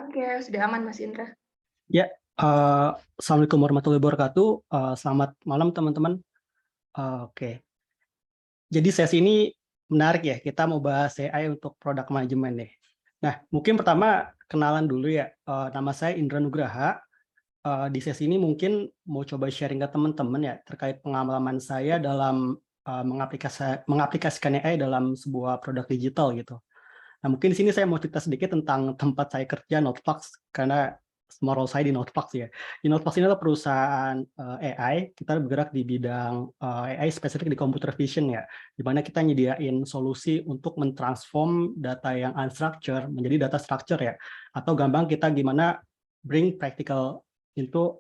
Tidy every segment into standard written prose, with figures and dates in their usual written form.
Oke, sudah aman Mas Indra. Ya, Assalamualaikum warahmatullahi wabarakatuh. Selamat malam teman-teman. Oke, jadi sesi ini menarik ya. Kita mau bahas AI untuk produk manajemen nih. Nah, mungkin pertama kenalan dulu ya. Nama saya Indra Nugraha. Di sesi ini mungkin mau coba sharing ke teman-teman ya terkait pengalaman saya dalam mengaplikasikan AI dalam sebuah produk digital gitu. Nah, mungkin di sini saya mau cerita sedikit tentang tempat saya kerja, Notebox, karena semua role saya di Notebox ya. Di Notebox ini adalah perusahaan AI, kita bergerak di bidang AI spesifik di computer vision ya, di mana kita nyediain solusi untuk mentransform data yang unstructured menjadi data structure ya, atau gampang kita gimana bring practical into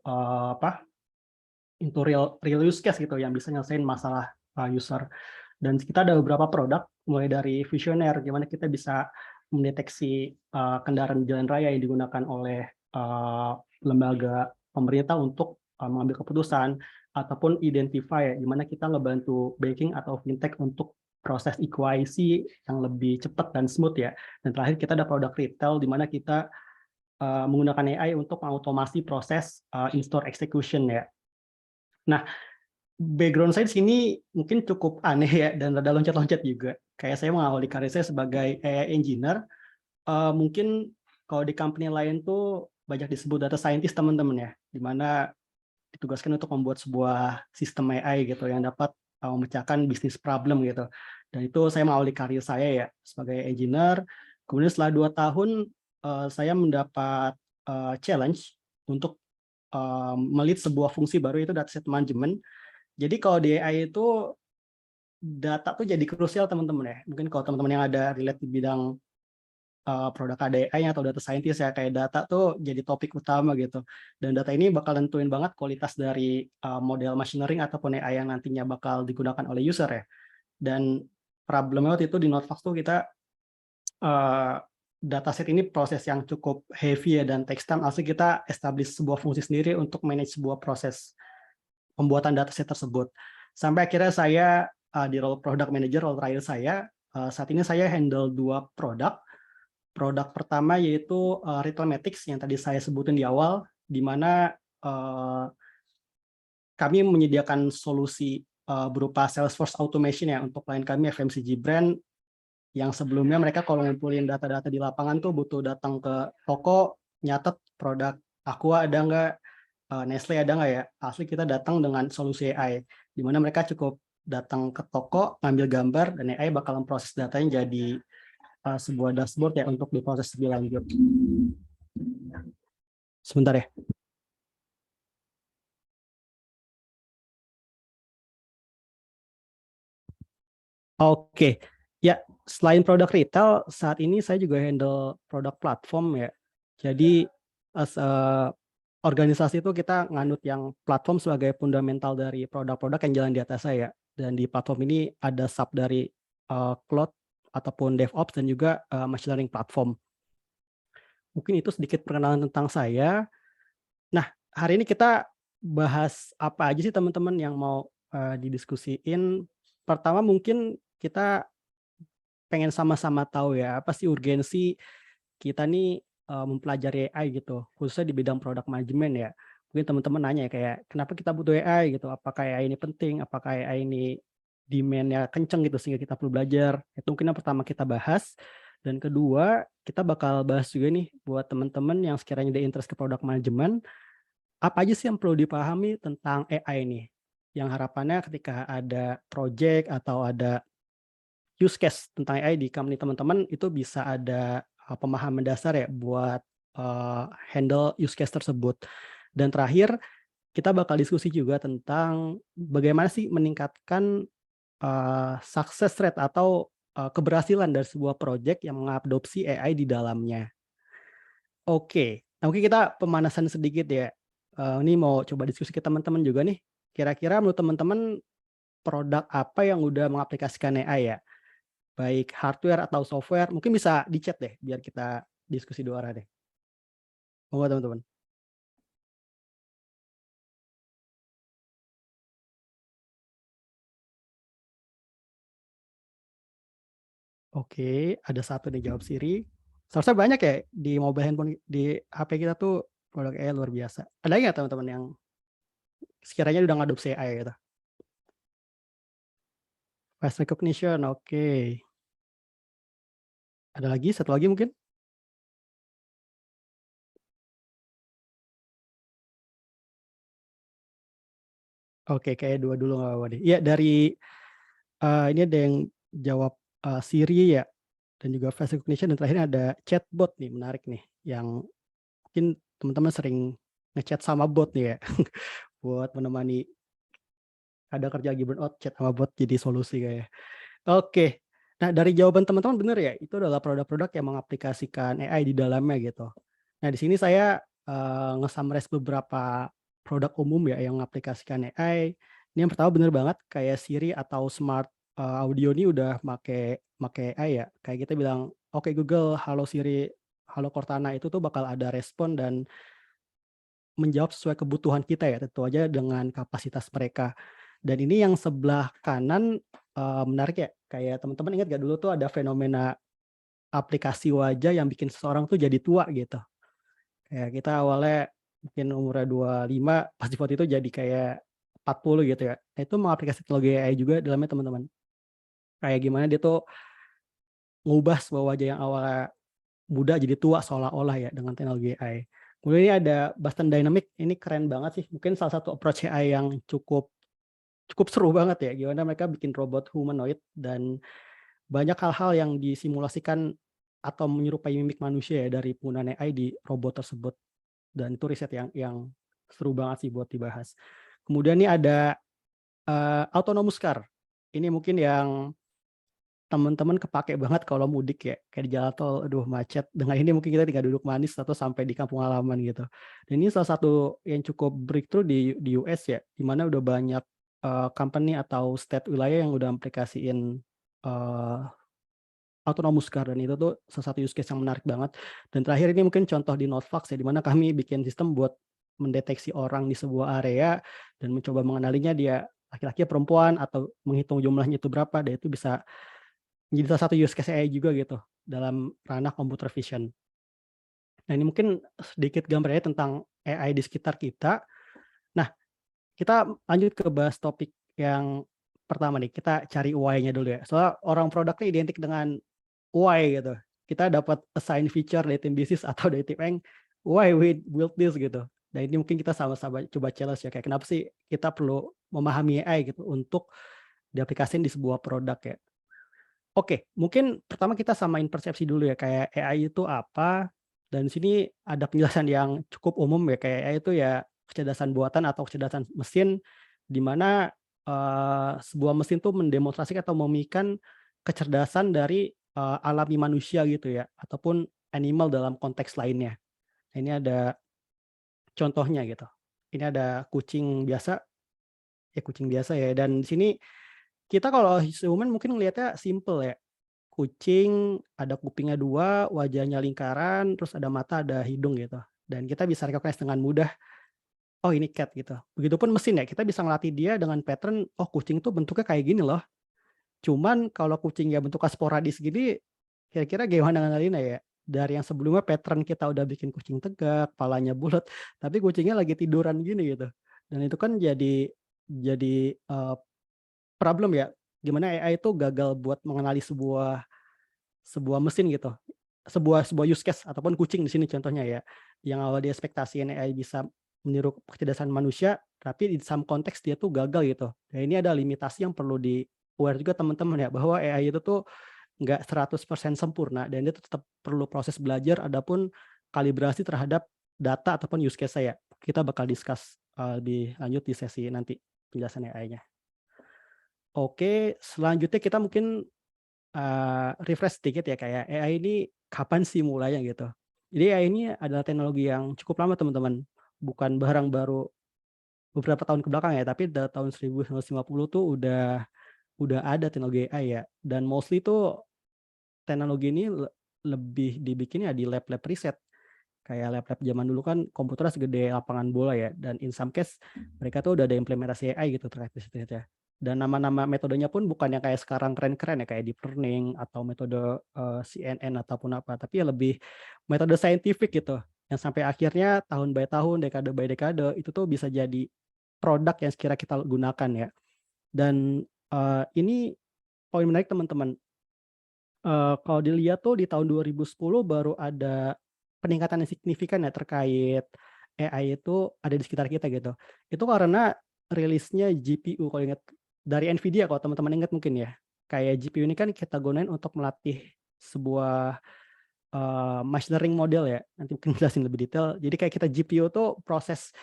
into real use case gitu yang bisa nyelesain masalah user. Dan kita ada beberapa produk mulai dari visioner gimana kita bisa mendeteksi kendaraan di jalan raya yang digunakan oleh lembaga pemerintah untuk mengambil keputusan, ataupun identify gimana kita ngebantu banking atau fintech untuk proses EQIC yang lebih cepat dan smooth ya. Dan terakhir kita ada produk retail di mana kita menggunakan AI untuk mengautomasi proses in-store execution ya. Nah, background saya di sini mungkin cukup aneh ya dan rada loncat-loncat juga. Kayak saya mengawali karir saya sebagai AI engineer, mungkin kalau di company lain tuh banyak disebut data scientist teman-teman ya, di mana ditugaskan untuk membuat sebuah sistem AI gitu yang dapat memecahkan bisnis problem gitu. Dan itu saya mengawali karir saya ya sebagai engineer. Kemudian setelah 2 tahun saya mendapat challenge untuk melit sebuah fungsi baru, itu dataset management. Jadi kalau di AI itu data tuh jadi krusial teman-teman ya. Mungkin kalau teman-teman yang ada relate di bidang produk AI atau data scientist ya, kayak data tuh jadi topik utama gitu. Dan data ini bakal nentuin banget kualitas dari model machine learning ataupun AI yang nantinya bakal digunakan oleh user ya. Dan problemnya waktu itu di Notebox tuh kita dataset ini proses yang cukup heavy ya dan takes time. Asli kita establish sebuah fungsi sendiri untuk manage sebuah proses pembuatan dataset tersebut. Sampai akhirnya saya di role product manager, role terakhir saya, saat ini saya handle 2 produk. Produk pertama yaitu Retailmatics yang tadi saya sebutin di awal, di mana kami menyediakan solusi berupa Salesforce Automation ya untuk klien kami FMCG brand yang sebelumnya mereka kalau ngumpulin data-data di lapangan tuh butuh datang ke toko, nyatet produk Aqua ada nggak, Nestle ada nggak ya. Asli kita datang dengan solusi AI, di mana mereka cukup datang ke toko, ngambil gambar, dan AI bakal memproses datanya jadi sebuah dashboard ya untuk diproses lebih lanjut. Sebentar ya. Oke, ya selain produk retail, saat ini saya juga handle produk platform ya. Jadi as a organisasi itu kita nganut yang platform sebagai fundamental dari produk-produk yang jalan di atas saya. Dan di platform ini ada sub dari cloud ataupun DevOps dan juga machine learning platform. Mungkin itu sedikit perkenalan tentang saya. Nah, hari ini kita bahas apa aja sih teman-teman yang mau didiskusiin. Pertama mungkin kita pengen sama-sama tahu ya, apa sih urgensi kita nih mempelajari AI gitu, khususnya di bidang produk manajemen ya. Mungkin teman-teman nanya ya kayak, kenapa kita butuh AI gitu? Apakah AI ini penting? Apakah AI ini demand-nya kenceng gitu sehingga kita perlu belajar? Itu mungkin yang pertama kita bahas. Dan kedua, kita bakal bahas juga nih buat teman-teman yang sekiranya ada interest ke produk manajemen, apa aja sih yang perlu dipahami tentang AI ini? Yang harapannya ketika ada project atau ada use case tentang AI di company teman-teman itu bisa ada pemahaman dasar ya buat handle use case tersebut. Dan terakhir kita bakal diskusi juga tentang bagaimana sih meningkatkan success rate atau keberhasilan dari sebuah project yang mengadopsi AI di dalamnya. Oke, nah mungkin kita pemanasan sedikit ya. Ini mau coba diskusi ke teman-teman juga nih. Kira-kira menurut teman-teman produk apa yang udah mengaplikasikan AI ya? Baik hardware atau software, mungkin bisa di-chat deh biar kita diskusi 2 arah deh. Monggo teman-teman. Oke, ada 1 nih jawab Siri. Seharusnya banyak ya di mobile handphone di HP kita tuh produk AI luar biasa. Ada nggak teman-teman yang sekiranya udah ngadopsi AI gitu? Face recognition, oke. Ada lagi, satu lagi mungkin? Oke, kayak 2 dulu nggak apa-apa deh. Iya dari, ini ada yang jawab, Siri ya, dan juga face recognition dan terakhir ada chatbot nih, menarik nih, yang mungkin teman-teman sering nge-chat sama bot nih ya, buat menemani kadang kerja lagi burnout, chat sama bot jadi solusi kayaknya. Oke. Nah, dari jawaban teman-teman bener ya, itu adalah produk-produk yang mengaplikasikan AI di dalamnya gitu. Nah, di sini saya, nge-summarize beberapa produk umum ya yang mengaplikasikan AI. Ini yang pertama bener banget kayak Siri atau smart, audio ini udah make AI ya. Kayak kita bilang, "Oke Google, halo Siri, halo Cortana," itu tuh bakal ada respon dan menjawab sesuai kebutuhan kita ya, tentu aja dengan kapasitas mereka. Dan ini yang sebelah kanan, menarik ya, kayak teman-teman ingat nggak dulu tuh ada fenomena aplikasi wajah yang bikin seseorang tuh jadi tua gitu. Kayak kita awalnya mungkin umurnya 25, pas di foto itu jadi kayak 40 gitu ya. Nah itu mengaplikasi teknologi AI juga dalamnya teman-teman. Kayak gimana dia tuh ngubah sebuah wajah yang awalnya muda jadi tua seolah-olah ya dengan teknologi AI. Kemudian ini ada Boston Dynamics, ini keren banget sih, mungkin salah satu approach AI yang cukup cukup seru banget ya, gimana mereka bikin robot humanoid dan banyak hal-hal yang disimulasikan atau menyerupai mimik manusia ya dari penggunaan AI di robot tersebut, dan itu riset yang seru banget sih buat dibahas. Kemudian nih ada, autonomous car, ini mungkin yang teman-teman kepake banget kalau mudik ya, kayak di jalan tol, aduh macet, dengan ini mungkin kita tinggal duduk manis atau sampai di kampung halaman gitu. Dan ini salah satu yang cukup breakthrough di US ya, di mana udah banyak, company atau state wilayah yang udah aplikasiin, eee, autonomous car dan itu tuh salah satu use case yang menarik banget. Dan terakhir ini mungkin contoh di Notfax ya, di mana kami bikin sistem buat mendeteksi orang di sebuah area dan mencoba mengenalinya dia laki-laki atau perempuan atau menghitung jumlahnya itu berapa, dan itu bisa menjadi salah satu use case AI juga gitu, dalam ranah computer vision. Nah ini mungkin sedikit gambarannya tentang AI di sekitar kita. Nah, kita lanjut ke bahas topik yang pertama nih, kita cari why-nya dulu ya. Soalnya orang produknya identik dengan why gitu. Kita dapat assign feature dari tim bisnis atau dari tim eng, why we build this gitu. Dan ini mungkin kita sama-sama coba challenge ya, kayak kenapa sih kita perlu memahami AI gitu untuk diaplikasikan di sebuah produk ya. Oke, mungkin pertama kita samain persepsi dulu ya, kayak AI itu apa, dan di sini ada penjelasan yang cukup umum ya, kayak AI itu ya kecerdasan buatan atau kecerdasan mesin, di mana, sebuah mesin tuh mendemonstrasikan atau memimikan kecerdasan dari, alami manusia gitu ya, ataupun animal dalam konteks lainnya. Nah, ini ada contohnya gitu. Ini ada kucing biasa, ya kucing biasa ya, dan di sini kita kalau human mungkin ngelihatnya simple ya. Kucing, ada kupingnya 2, wajahnya lingkaran, terus ada mata, ada hidung gitu. Dan kita bisa recognize dengan mudah, oh ini cat gitu. Begitupun mesin ya, kita bisa ngelatih dia dengan pattern, oh kucing tuh bentuknya kayak gini loh. Cuman kalau kucingnya bentuknya sporadis gini, kira-kira gimana ngenalinnya ya? Dari yang sebelumnya pattern kita udah bikin kucing tegak, kepalanya bulat, tapi kucingnya lagi tiduran gini gitu. Dan itu kan jadi, problem ya, gimana AI itu gagal buat mengenali sebuah sebuah mesin gitu, sebuah use case ataupun kucing di sini contohnya ya, yang awal dia ekspektasiin AI bisa meniru kecerdasan manusia, tapi di some konteks dia tuh gagal gitu. Nah ini ada limitasi yang perlu di-aware juga teman-teman ya, bahwa AI itu tuh nggak 100% sempurna dan dia tuh tetap perlu proses belajar, adapun kalibrasi terhadap data ataupun use case saya. Kita bakal discuss, lebih lanjut di sesi nanti penjelasan AI-nya. Oke, selanjutnya kita mungkin refresh sedikit ya, kayak AI ini kapan sih mulainya gitu. Jadi AI ini adalah teknologi yang cukup lama teman-teman, bukan barang baru beberapa tahun ke belakang ya, tapi dari tahun 1950 tuh udah ada teknologi AI ya, dan mostly tuh teknologi ini lebih dibikin ya di lab-lab riset. Kayak lab-lab zaman dulu kan komputernya segede lapangan bola ya, dan in some case mereka tuh udah ada implementasi AI gitu terkait riset ya. Dan nama-nama metodenya pun bukan yang kayak sekarang keren-keren ya, kayak deep learning atau metode CNN ataupun apa, tapi ya lebih metode saintifik gitu, yang sampai akhirnya tahun by tahun, dekade by dekade, itu tuh bisa jadi produk yang sekira kita gunakan ya. Dan ini poin menarik teman-teman. Kalau dilihat tuh di tahun 2010 baru ada peningkatan yang signifikan ya terkait AI itu ada di sekitar kita gitu. Itu karena rilisnya GPU kalau ingat dari NVIDIA kalau teman-teman ingat mungkin ya. Kayak GPU ini kan kita gunain untuk melatih sebuah machine learning model ya. Nanti mungkin jelasin lebih detail. Jadi kayak kita GPU tuh proses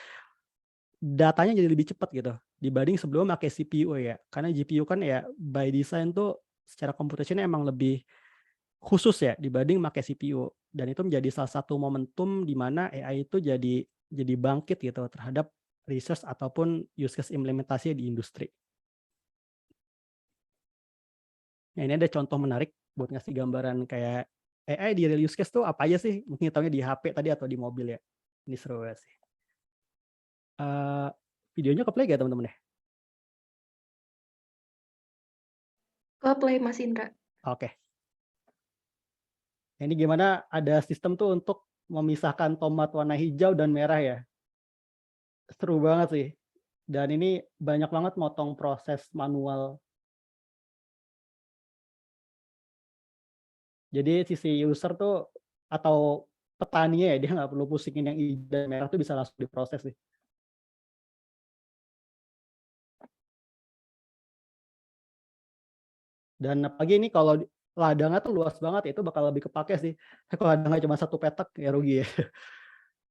datanya jadi lebih cepat gitu dibanding sebelum pakai CPU ya. Karena GPU kan ya by design tuh secara computationnya emang lebih khusus ya dibanding pakai CPU, dan itu menjadi salah satu momentum di mana AI itu jadi bangkit gitu terhadap research ataupun use case implementasi di industri. Nah, ini ada contoh menarik buat ngasih gambaran kayak AI di real use case tuh apa aja sih? Mungkin tahunya di HP tadi atau di mobil ya. Ini seru banget sih. Videonya ke-play gak teman-teman ya? Ke play Mas Indra. Oke. Ini gimana ada sistem tuh untuk memisahkan tomat warna hijau dan merah ya. Seru banget sih. Dan ini banyak banget motong proses manual. Jadi sisi user tuh atau petaninya ya, dia nggak perlu pusingin yang hijau dan merah tuh bisa langsung diproses sih. Dan apalagi ini kalau ladangnya tuh luas banget, ya itu bakal lebih kepake sih. Kalau ladangnya cuma satu petak ya rugi ya.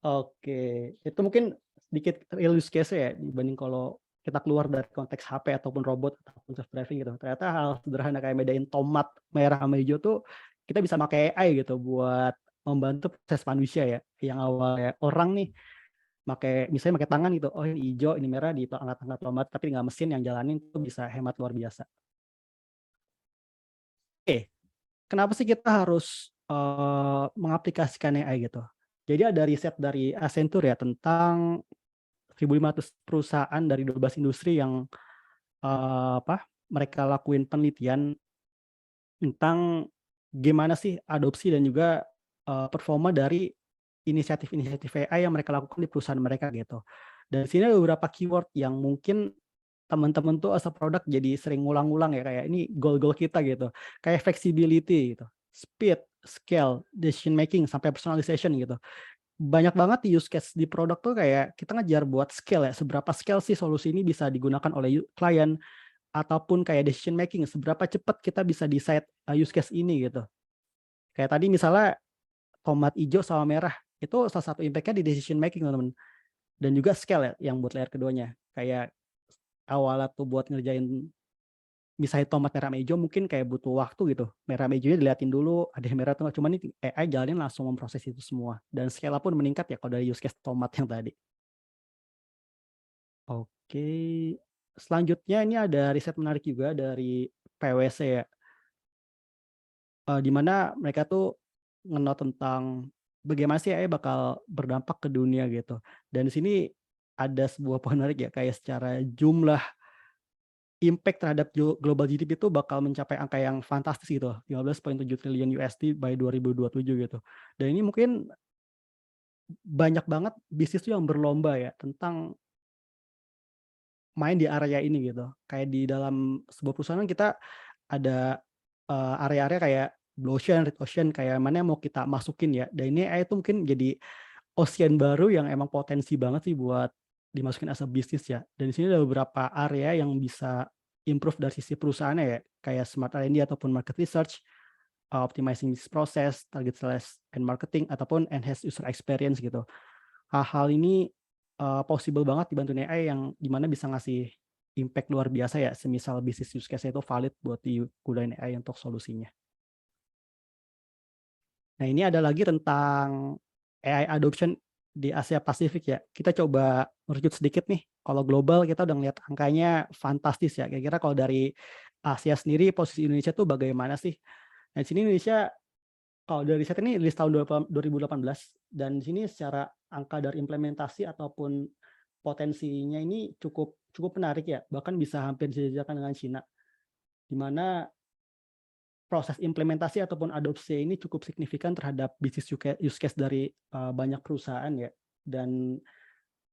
Oke, itu mungkin sedikit real use case ya dibanding kalau kita keluar dari konteks HP ataupun robot ataupun self driving gitu. Ternyata hal sederhana kayak bedain tomat merah sama hijau tuh kita bisa pakai AI gitu buat membantu proses manusia ya. Yang awalnya orang nih misalnya pakai tangan gitu, oh ini hijau, ini merah di angkat-angkat tomat, tapi nggak mesin yang jalanin tuh bisa hemat luar biasa. Oke, kenapa sih kita harus mengaplikasikan AI gitu? Jadi ada riset dari Accenture ya tentang 1.500 perusahaan dari 12 industri yang mereka lakuin penelitian tentang gimana sih adopsi dan juga performa dari inisiatif-inisiatif AI yang mereka lakukan di perusahaan mereka gitu. Dan di sini ada beberapa keyword yang mungkin teman-teman tuh as a product jadi sering ngulang-ngulang ya, kayak ini goal-goal kita gitu. Kayak flexibility gitu, speed, scale, decision making, sampai personalization gitu. Banyak banget di use case di produk tuh kayak kita ngejar buat scale ya, seberapa scale sih solusi ini bisa digunakan oleh klien, ataupun kayak decision making, seberapa cepat kita bisa decide use case ini gitu. Kayak tadi misalnya tomat hijau sama merah, itu salah satu impact-nya di decision making teman-teman. Dan juga scale ya yang buat layer keduanya. Kayak awalnya tuh buat ngerjain misalnya tomat merah sama hijau mungkin kayak butuh waktu gitu. Merah sama hijaunya diliatin dulu, ada yang merah tuh cuman ini AI jalanin langsung memproses itu semua. Dan scale pun meningkat ya kalau dari use case tomat yang tadi. Oke. Selanjutnya ini ada riset menarik juga dari PwC ya. Di mana mereka tuh tentang bagaimana sih AI bakal berdampak ke dunia gitu. Dan di sini ada sebuah poin menarik ya, kayak secara jumlah impact terhadap global GDP itu bakal mencapai angka yang fantastis gitu, 15,7 triliun USD by 2027 gitu. Dan ini mungkin banyak banget bisnis tuh yang berlomba ya tentang main di area ini gitu. Kayak di dalam sebuah perusahaan kita ada area-area kayak blue ocean, red ocean, kayak mana yang mau kita masukin ya. Dan ini AI itu mungkin jadi ocean baru yang emang potensi banget sih buat dimasukin as a bisnis ya. Dan di sini ada beberapa area yang bisa improve dari sisi perusahaannya ya, kayak smart R&D ataupun market research, optimizing business process, target sales and marketing, ataupun enhance user experience gitu. Hal-hal ini possible banget dibantu AI yang dimana bisa ngasih impact luar biasa ya, semisal bisnis use case itu valid buat digunain AI untuk solusinya. Nah, ini ada lagi tentang AI adoption di Asia Pasifik ya. Kita coba merujuk sedikit nih. Kalau global kita udah ngeliat angkanya fantastis ya. Kira-kira kalau dari Asia sendiri posisi Indonesia tuh bagaimana sih? Nah, di sini Indonesia kalau dari riset ini rilis tahun 2018, dan di sini secara angka dari implementasi ataupun potensinya ini cukup cukup menarik ya, bahkan bisa hampir disejajarkan dengan Cina, di mana proses implementasi ataupun adopsi ini cukup signifikan terhadap bisnis use case dari, banyak perusahaan ya. Dan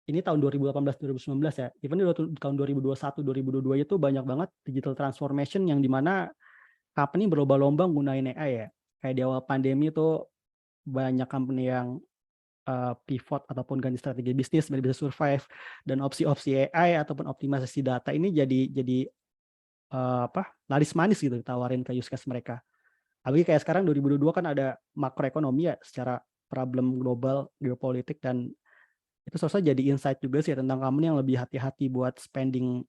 ini tahun 2018, 2019 ya, even di tahun 2021, 2022 itu banyak banget digital transformation yang di mana company berlomba-lomba nggunain AI ya. Kayak di awal pandemi itu banyak company yang, pivot ataupun ganti strategi bisnis biar bisa survive, dan opsi-opsi AI ataupun optimalisasi data ini jadi, laris manis gitu ditawarin ke use case mereka. Apalagi kayak sekarang 2022 kan ada makroekonomi ya, secara problem global, geopolitik, dan itu seharusnya jadi insight juga sih tentang company yang lebih hati-hati buat spending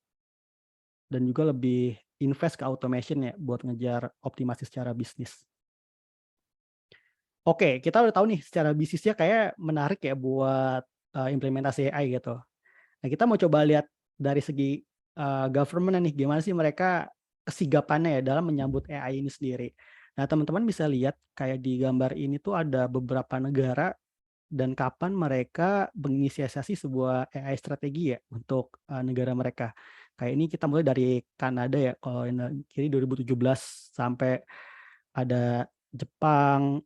dan juga lebih invest ke automation ya, buat ngejar optimasi secara bisnis. Oke, kita udah tahu nih secara bisnisnya kayak menarik ya buat, implementasi AI gitu. Nah, kita mau coba lihat dari segi, government nih, gimana sih mereka kesigapannya ya dalam menyambut AI ini sendiri. Nah, teman-teman bisa lihat kayak di gambar ini tuh ada beberapa negara dan kapan mereka menginisiasi sebuah AI strategi ya untuk, negara mereka. Kayak ini kita mulai dari Kanada ya, kalau yang kiri 2017 sampai ada Jepang,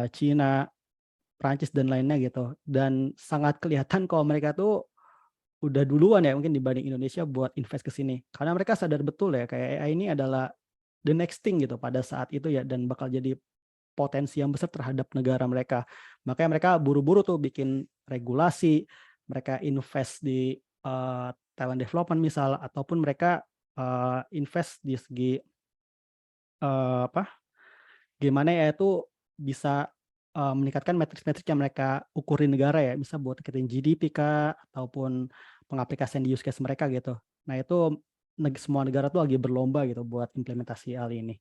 Cina, Prancis, dan lainnya gitu. Dan sangat kelihatan kalau mereka tuh udah duluan ya mungkin dibanding Indonesia buat invest ke sini. Karena mereka sadar betul ya kayak AI ini adalah the next thing gitu pada saat itu ya, dan bakal jadi potensi yang besar terhadap negara mereka. Makanya mereka buru-buru tuh bikin regulasi, mereka invest di, talent development misal, ataupun mereka, invest di segi, apa, gimana ya itu bisa, meningkatkan metrik-metrik yang mereka ukurin negara ya, bisa buat ningkatin GDP kah, ataupun pengaplikasian di use case mereka gitu. Nah itu semua negara tuh lagi berlomba gitu buat implementasi hal ini.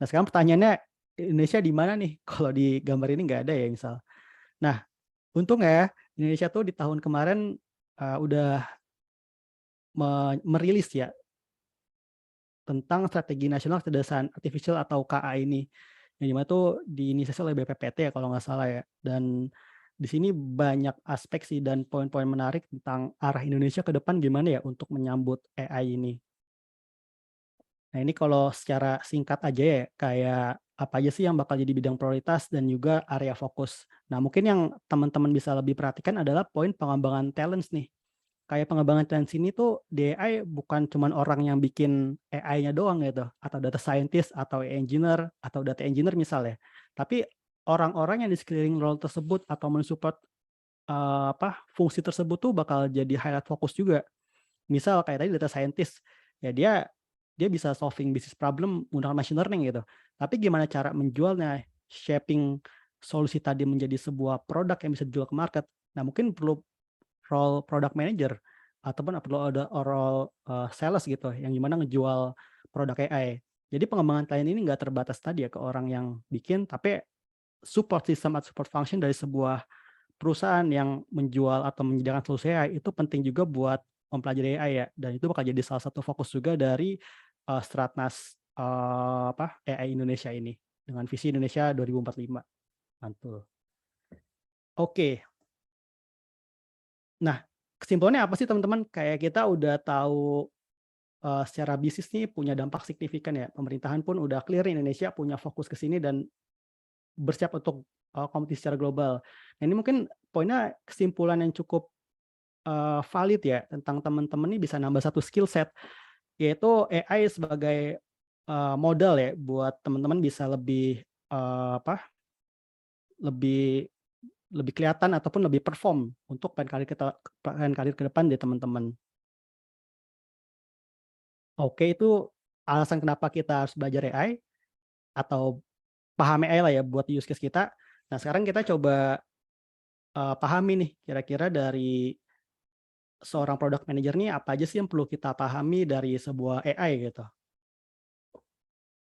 Nah sekarang pertanyaannya, Indonesia di mana nih? Kalau di gambar ini nggak ada ya misal. Nah, untung ya Indonesia tuh di tahun kemarin, udah merilis ya tentang Strategi Nasional Kecerdasan Artificial atau KA ini, yang di mana tuh diinisiasi oleh BPPT ya kalau nggak salah ya. Dan di sini banyak aspek sih dan poin-poin menarik tentang arah Indonesia ke depan gimana ya untuk menyambut AI ini. Nah, ini kalau secara singkat aja ya, kayak apa aja sih yang bakal jadi bidang prioritas dan juga area fokus. Nah, mungkin yang teman-teman bisa lebih perhatikan adalah poin pengembangan talents nih. Kayak pengembangan talents ini tuh di AI bukan cuman orang yang bikin AI-nya doang gitu, atau data scientist, atau engineer, atau data engineer misalnya. Tapi orang-orang yang di sekeliling role tersebut atau mensupport, fungsi tersebut tuh bakal jadi highlight fokus juga. Misal kayak tadi data scientist, ya dia bisa solving business problem menggunakan machine learning gitu. Tapi gimana cara menjualnya, shaping solusi tadi menjadi sebuah produk yang bisa dijual ke market. Nah, mungkin perlu role product manager ataupun perlu ada role, sales gitu yang gimana ngejual produk AI. Jadi pengembangan klien ini nggak terbatas tadi ya ke orang yang bikin, tapi support system atau support function dari sebuah perusahaan yang menjual atau menyediakan solusi AI itu penting juga buat mempelajari AI ya, dan itu bakal jadi salah satu fokus juga dari, Stratnas, AI Indonesia ini, dengan visi Indonesia 2045, mantul. Oke, nah kesimpulannya apa sih teman-teman? Kayak kita udah tahu, secara bisnis nih punya dampak signifikan ya, pemerintahan pun udah clear nih Indonesia punya fokus ke sini dan bersiap untuk, kompetisi secara global. Nah ini mungkin poinnya kesimpulan yang cukup valid ya tentang teman-teman nih bisa nambah satu skill set, yaitu AI sebagai, modal ya buat teman-teman bisa lebih, lebih lebih kelihatan ataupun lebih perform untuk plan karir ke depan dari teman-teman. Oke, itu alasan kenapa kita harus belajar AI atau pahami AI lah ya buat use case kita. Nah sekarang kita coba, pahami nih kira-kira dari seorang product manager nih apa aja sih yang perlu kita pahami dari sebuah AI gitu.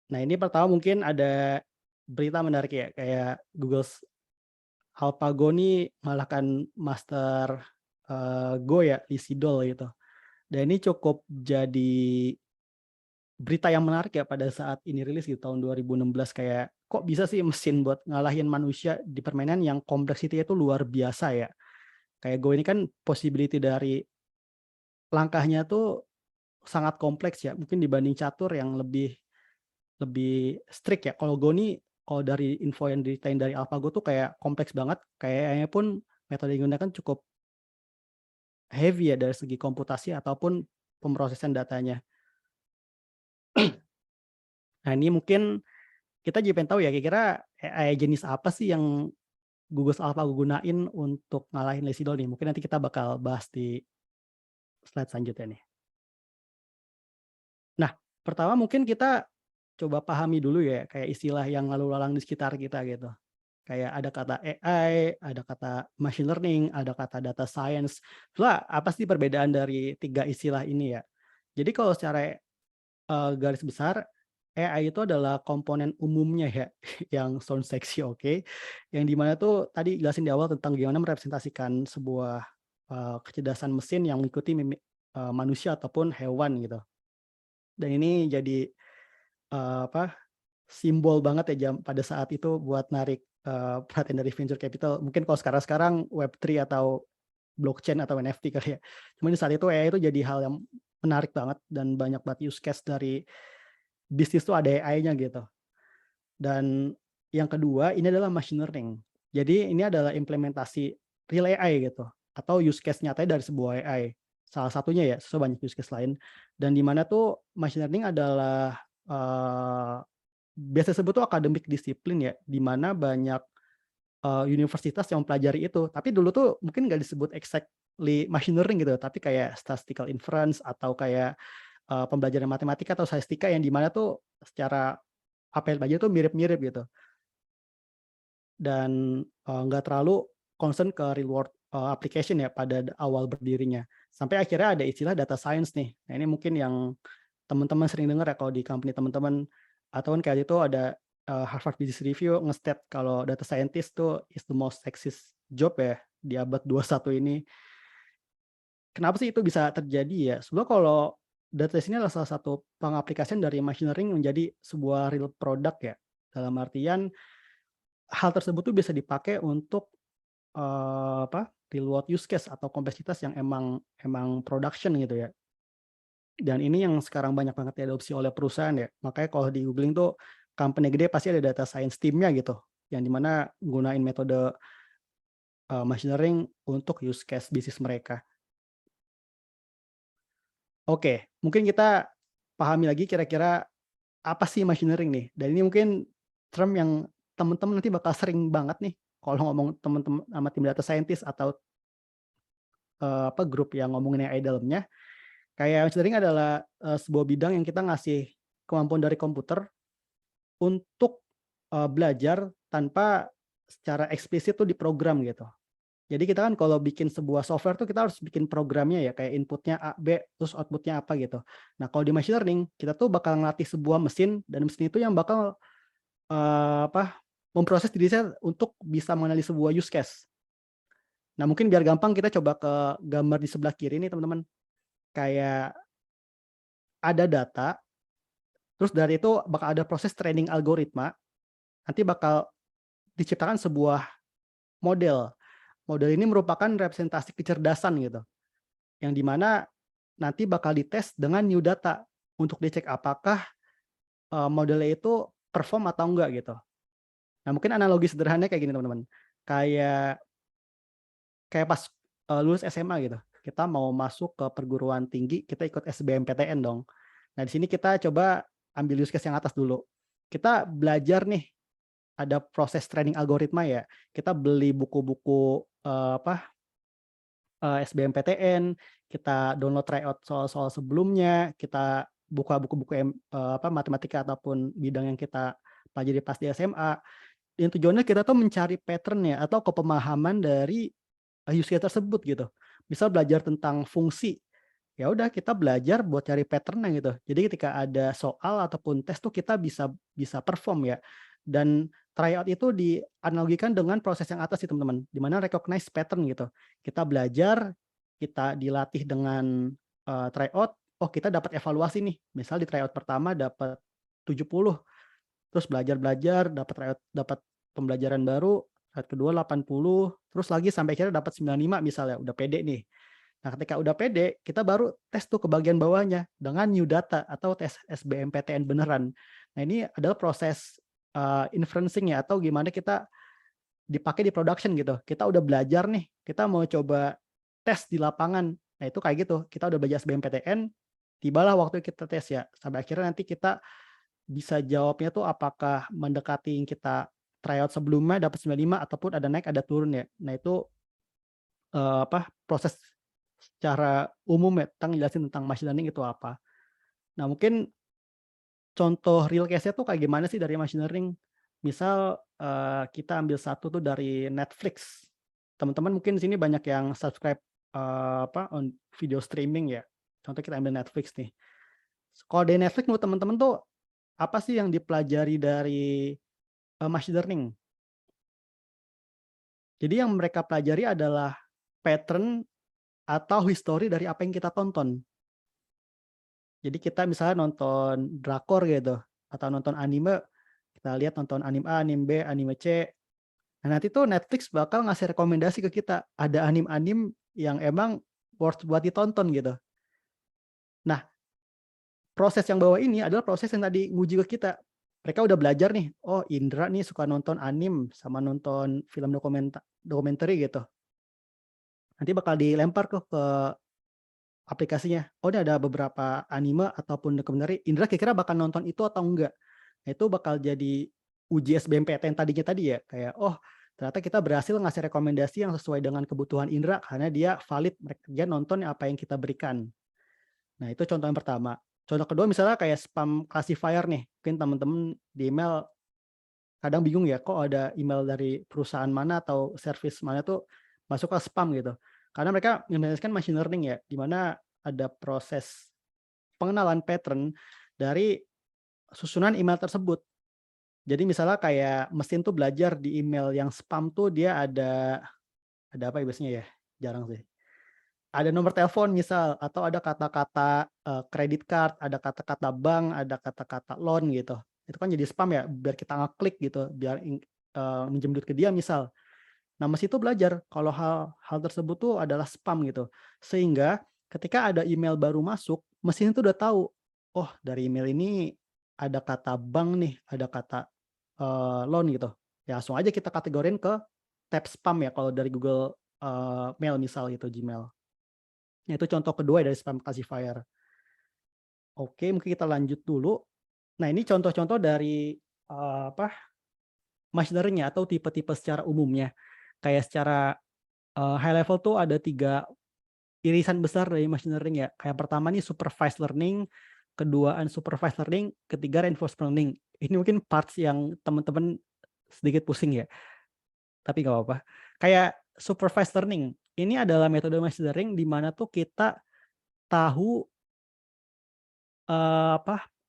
Nah, ini pertama mungkin ada berita menarik ya, kayak AlphaGo nih mengalahkan master, Go ya, Lee Sedol gitu. Dan ini cukup jadi berita yang menarik ya pada saat ini rilis di tahun 2016, kayak kok bisa sih mesin buat ngalahin manusia di permainan yang kompleksitinya itu luar biasa ya. Kayak Go ini kan possibility dari langkahnya tuh sangat kompleks ya, mungkin dibanding catur yang lebih lebih strict ya. Kalau Go nih, kalau dari info yang diceritain dari AlphaGo tuh kayak kompleks banget, kayaknya pun metode yang digunakan cukup heavy ya dari segi komputasi ataupun pemrosesan datanya. Nah ini mungkin kita jadi pengen tahu ya kira-kira AI jenis apa sih yang Google AlphaGo gunain untuk ngalahin Lazy Dahl nih? Mungkin nanti kita bakal bahas di slide selanjutnya nih. Nah, pertama mungkin kita coba pahami dulu ya kayak istilah yang lalu lalang di sekitar kita gitu. Kayak ada kata AI, ada kata machine learning, ada kata data science. Sebenarnya apa sih perbedaan dari 3 istilah ini ya? Jadi kalau secara, garis besar, AI itu adalah komponen umumnya ya, yang sound sexy oke, yang di mana tuh tadi jelasin di awal tentang gimana merepresentasikan sebuah, kecerdasan mesin yang mengikuti manusia ataupun hewan gitu. Dan ini jadi, apa, simbol banget ya pada saat itu buat narik, perhatian dari venture capital. Mungkin kalau sekarang-sekarang Web3 atau blockchain atau NFT kali ya. Cuman di saat itu AI itu jadi hal yang menarik banget dan banyak banget use case dari bisnis tuh ada AI-nya gitu. Dan yang kedua ini adalah machine learning. Jadi ini adalah implementasi real AI gitu atau use case nyatanya dari sebuah AI. Salah satunya ya, sesuai banyak use case lain dan di mana tuh machine learning adalah, biasa disebut tuh akademik disiplin ya, di mana banyak, universitas yang mempelajari itu. Tapi dulu tuh mungkin nggak disebut exactly machine learning gitu, tapi kayak statistical inference atau kayak, pembelajaran matematika atau statistika yang di mana tuh secara apa yang belajar tuh mirip-mirip gitu dan, nggak terlalu concern ke real world, application ya pada awal berdirinya. Sampai akhirnya ada istilah data science nih. Nah ini mungkin yang teman-teman sering dengar ya kalau di company teman-teman, atau kan kayak itu ada, Harvard Business Review nge-state kalau data scientist tuh is the most sexist job ya di abad 21 ini. Kenapa sih itu bisa terjadi ya? Sebenarnya kalau data science ini adalah salah satu pengaplikasian dari machine learning menjadi sebuah real product ya. Dalam artian hal tersebut tuh bisa dipakai untuk, apa, real world use case atau kompleksitas yang emang emang production gitu ya. Dan ini yang sekarang banyak banget diadopsi oleh perusahaan ya. Makanya kalau di googling tuh company gede pasti ada data science team-nya gitu, yang di mana gunain metode, machine learning untuk use case bisnis mereka. Oke, mungkin kita pahami lagi kira-kira apa sih machine learning nih? Dan ini mungkin term yang teman-teman nanti bakal sering banget nih kalau ngomong teman-teman sama tim data scientist atau, apa, grup yang ngomongin AI dalamnya. Kayak machine learning adalah, sebuah bidang yang kita ngasih kemampuan dari komputer untuk, belajar tanpa secara eksplisit tuh diprogram gitu. Jadi kita kan kalau bikin sebuah software tuh kita harus bikin programnya ya, kayak inputnya A, B, terus outputnya apa gitu. Nah kalau di machine learning, kita tuh bakal ngelatih sebuah mesin dan mesin itu yang bakal, apa, memproses dirinya untuk bisa mengenali sebuah use case. Nah mungkin biar gampang kita coba ke gambar di sebelah kiri nih teman-teman. Kayak ada data, terus dari itu bakal ada proses training algoritma, nanti bakal diciptakan sebuah model. Model ini merupakan representasi kecerdasan gitu, yang di mana nanti bakal dites dengan new data untuk dicek apakah, modelnya itu perform atau enggak gitu. Nah mungkin analogi sederhananya kayak gini teman-teman, kayak kayak pas, lulus SMA gitu, kita mau masuk ke perguruan tinggi, kita ikut SBMPTN dong. Nah di sini kita coba ambil use case yang atas dulu. Kita belajar nih, ada proses training algoritma ya, kita beli buku-buku, apa, SBMPTN, kita download tryout soal-soal sebelumnya, kita buka buku-buku apa, matematika ataupun bidang yang kita pelajari pas di SMA. Yang tujuannya kita tuh mencari pattern-nya atau kepemahaman dari, use case tersebut gitu. Misal belajar tentang fungsi, ya udah kita belajar buat cari pattern-nya gitu. Jadi ketika ada soal ataupun tes tuh kita bisa bisa perform ya. Dan tryout itu dianalogikan dengan proses yang atas sih teman-teman, di mana recognize pattern gitu. Kita belajar, kita dilatih dengan, tryout, oh kita dapat evaluasi nih, misal di tryout pertama dapat 70, terus belajar-belajar, dapat pembelajaran baru, tryout kedua 80, terus lagi sampai akhirnya dapat 95 misalnya, udah pede nih. Nah, ketika udah pede, kita baru tes tuh ke bagian bawahnya dengan new data atau tes SBMPTN beneran. Nah, ini adalah proses, inferencing ya atau gimana kita dipakai di production gitu. Kita udah belajar nih, kita mau coba tes di lapangan. Nah, itu kayak gitu, kita udah belajar SBMPTN, tibalah waktu kita tes ya, sampai akhirnya nanti kita bisa jawabnya tuh apakah mendekati yang kita tryout sebelumnya dapat 95 ataupun ada naik ada turun ya. Nah, itu, proses secara umum ya tentang jelasin tentang machine learning itu apa. Nah, mungkin contoh real case-nya tuh kayak gimana sih dari machine learning? Misal, kita ambil satu tuh dari Netflix. Teman-teman mungkin di sini banyak yang subscribe, video streaming ya. Contoh kita ambil Netflix nih. Kalau di Netflix menurut teman-teman tuh apa sih yang dipelajari dari, machine learning? Jadi yang mereka pelajari adalah pattern atau history dari apa yang kita tonton. Jadi kita misalnya nonton drakor gitu, atau nonton anime, kita lihat nonton anime A, anime B, anime C. Nah, nanti tuh Netflix bakal ngasih rekomendasi ke kita, ada anime-anime yang emang worth buat ditonton gitu. Nah, proses yang bawah ini adalah proses yang tadi nguji ke kita. Mereka udah belajar nih, oh Indra nih suka nonton anime sama nonton film dokumenter gitu. Nanti bakal dilempar ke aplikasinya. Oh, ini ada beberapa anime ataupun dokumenter, Indra kira-kira bakal nonton itu atau enggak? Nah, itu bakal jadi uji SBMPTN tadinya tadi ya, kayak, oh ternyata kita berhasil ngasih rekomendasi yang sesuai dengan kebutuhan Indra karena dia valid, dia nonton apa yang kita berikan. Nah, itu contoh yang pertama. Contoh kedua misalnya kayak spam classifier nih, mungkin teman-teman di email kadang bingung ya, kok ada email dari perusahaan mana atau service mana tuh masuk ke spam gitu. Karena mereka implementasikan machine learning ya, di mana ada proses pengenalan pattern dari susunan email tersebut. Jadi misalnya kayak mesin tuh belajar di email yang spam tuh dia ada apa ya biasanya ya? Jarang sih. Ada nomor telepon misal atau ada kata-kata, credit card, ada kata-kata bank, ada kata-kata loan gitu. Itu kan jadi spam ya, biar kita ngeklik gitu, biar minjem duit ke dia misal. Nah, mesin itu belajar kalau hal tersebut tuh adalah spam gitu. Sehingga ketika ada email baru masuk, mesin itu udah tahu, oh dari email ini ada kata bank nih, ada kata, loan gitu. Ya langsung aja kita kategorin ke tab spam ya kalau dari Google, Mail misal gitu, Gmail. Nah, itu contoh kedua dari spam classifier. Oke, mungkin kita lanjut dulu. Nah, ini contoh-contoh dari, machine learning-nya atau tipe-tipe secara umumnya. Kayak secara, high level tuh ada 3 irisan besar dari machine learning ya. Kayak pertama nih supervised learning, kedua unsupervised learning, ketiga reinforcement learning. Ini mungkin parts yang teman-teman sedikit pusing ya, tapi nggak apa-apa. Kayak supervised learning, ini adalah metode machine learning di mana tuh kita tahu,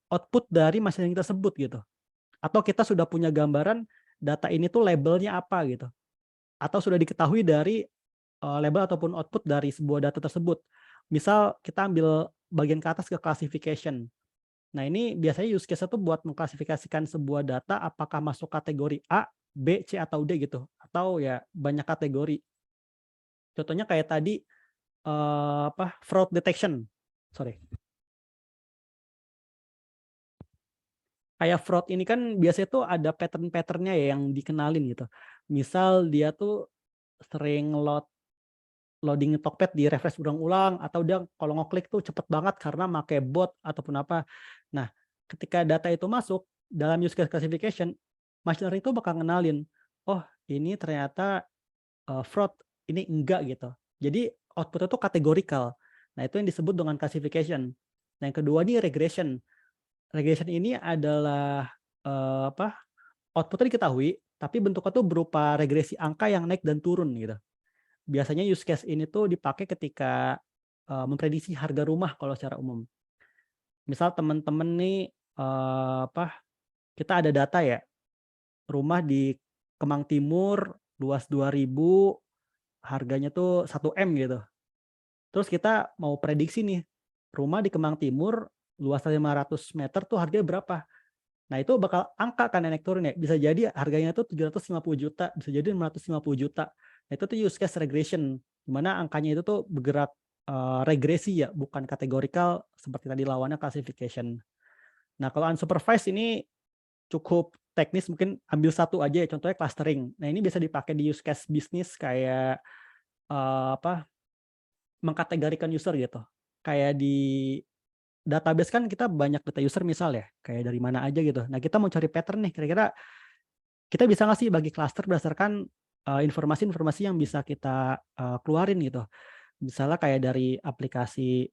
output dari machine learning tersebut gitu. Atau kita sudah punya gambaran data ini tuh labelnya apa gitu. Atau sudah diketahui dari, label ataupun output dari sebuah data tersebut. Misal kita ambil bagian ke atas ke classification. Nah, ini biasanya use case-nya tuh buat mengklasifikasikan sebuah data apakah masuk kategori A, B, C, atau D gitu. Atau ya banyak kategori. Contohnya kayak tadi, fraud detection. Sorry. Kayak fraud ini kan biasanya tuh ada pattern-pattern-nya ya yang dikenalin gitu. Misal dia tuh sering loading Tokped di refresh ulang-ulang atau dia kalau ngeklik tuh cepet banget karena make bot ataupun apa. Nah, ketika data itu masuk dalam use case classification, machine learning itu bakal ngenalin, oh ini ternyata, fraud, ini enggak gitu. Jadi output itu kategorikal. Nah, itu yang disebut dengan classification. Nah, yang kedua nih regression. Regression ini adalah, output-nya diketahui, tapi bentuknya tuh berupa regresi angka yang naik dan turun gitu. Biasanya use case ini tuh dipakai ketika, memprediksi harga rumah kalau secara umum. Misal teman-teman nih, kita ada data ya, rumah di Kemang Timur, luas 2.000, harganya tuh 1 M gitu. Terus kita mau prediksi nih, rumah di Kemang Timur, luas 500 meter tuh harganya berapa? Nah, itu bakal angka kan naik turun ya. Bisa jadi harganya tuh 750 juta, bisa jadi 550 juta. Nah, itu tuh use case regression, di mana angkanya itu tuh bergerak regresi ya, bukan kategorikal seperti tadi lawannya classification. Nah, kalau unsupervised ini cukup teknis, mungkin ambil satu aja ya, contohnya clustering. Nah, ini bisa dipakai di use case bisnis kayak, apa, mengkategorikan user gitu. Kayak di database kan kita banyak data user misal ya, kayak dari mana aja gitu. Nah, kita mau cari pattern nih, kira-kira kita bisa nggak sih bagi cluster berdasarkan, informasi-informasi yang bisa kita, keluarin gitu. Misalnya kayak dari aplikasi,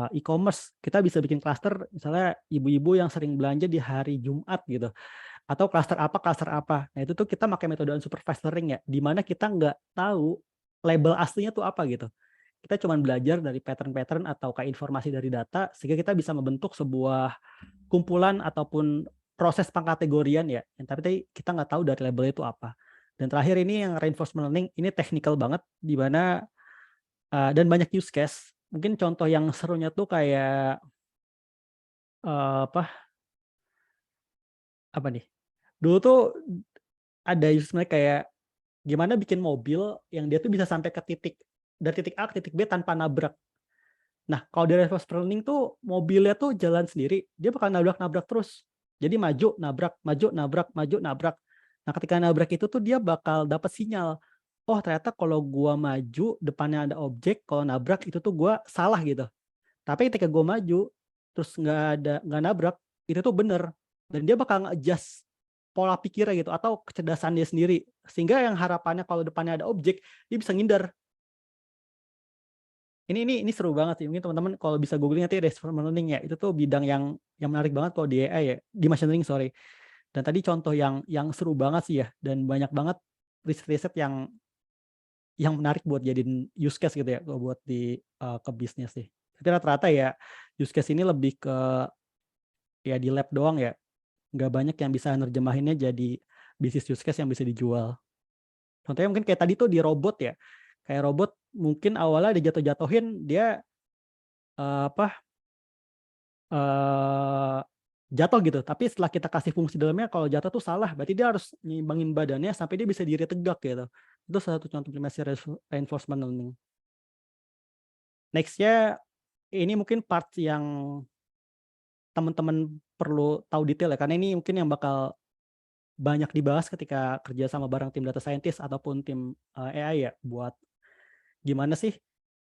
e-commerce, kita bisa bikin cluster misalnya ibu-ibu yang sering belanja di hari Jumat gitu, atau cluster apa. Nah, itu tuh kita pakai metode unsupervised learning ya, di mana kita nggak tahu label aslinya tuh apa gitu. Kita cuman belajar dari pattern-pattern atau kayak informasi dari data, sehingga kita bisa membentuk sebuah kumpulan ataupun proses pengkategorian ya, yang tapi tadi kita nggak tahu dari labelnya itu apa. Dan terakhir ini yang reinforcement learning, ini technical banget, di mana, dan banyak use case. Mungkin contoh yang serunya tuh kayak, apa apa nih, dulu tuh ada sebenarnya kayak gimana bikin mobil yang dia tuh bisa sampai ke titik dari titik A ke titik B tanpa nabrak. Nah, kalau di reverse learning tuh mobilnya tuh jalan sendiri, dia bakal nabrak-nabrak terus. Jadi maju, nabrak, maju, nabrak, maju, nabrak. Nah, ketika nabrak itu tuh dia bakal dapat sinyal. Oh, ternyata kalau gua maju, depannya ada objek, kalau nabrak itu tuh gua salah gitu. Tapi ketika gua maju, terus nggak nabrak, itu tuh bener. Dan dia bakal nge-adjust pola pikirnya gitu atau kecerdasan dia sendiri. Sehingga yang harapannya kalau depannya ada objek, dia bisa ngindar. Ini seru banget sih, mungkin teman-teman kalau bisa googling nanti reinforcement learning ya, itu tuh bidang yang menarik banget kalau di AI ya, di machine learning sorry. Dan tadi contoh yang seru banget sih ya, dan banyak banget riset-riset yang menarik buat jadiin use case gitu ya, kalau buat ke bisnis sih. Tapi rata-rata ya use case ini lebih ke ya di lab doang ya, nggak banyak yang bisa nerjemahinnya jadi bisnis use case yang bisa dijual. Contohnya mungkin kayak tadi tuh di robot ya, kayak robot mungkin awalnya dijatuh-jatuhin dia, apa, Eee, jatuh gitu, tapi setelah kita kasih fungsi dalamnya kalau jatuh tuh salah, berarti dia harus nyimbangin badannya sampai dia bisa diri tegak gitu. Itu salah satu contoh implementasi reinforcement learning. Next-nya, ini mungkin part yang teman-teman perlu tahu detail ya, karena ini mungkin yang bakal banyak dibahas ketika kerja sama bareng tim data scientist ataupun tim, AI ya, buat gimana sih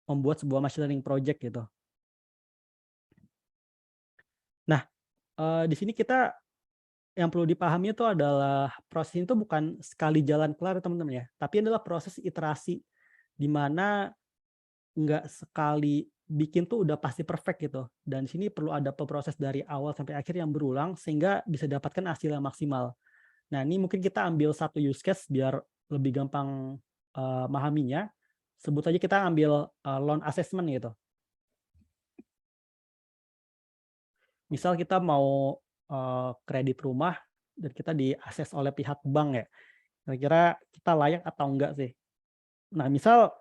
membuat sebuah machine learning project gitu. Nah, di sini kita yang perlu dipahami itu adalah proses itu bukan sekali jalan kelar ya teman-teman ya, tapi adalah proses iterasi di mana nggak sekali bikin tuh udah pasti perfect gitu. Dan sini perlu ada proses dari awal sampai akhir yang berulang sehingga bisa dapatkan hasil yang maksimal. Nah, ini mungkin kita ambil satu use case biar lebih gampang, memahaminya. Sebut aja kita ambil, loan assessment gitu. Misal kita mau, kredit rumah dan kita di-assess oleh pihak bank ya. Kira-kira kita layak atau enggak sih? Nah, misal,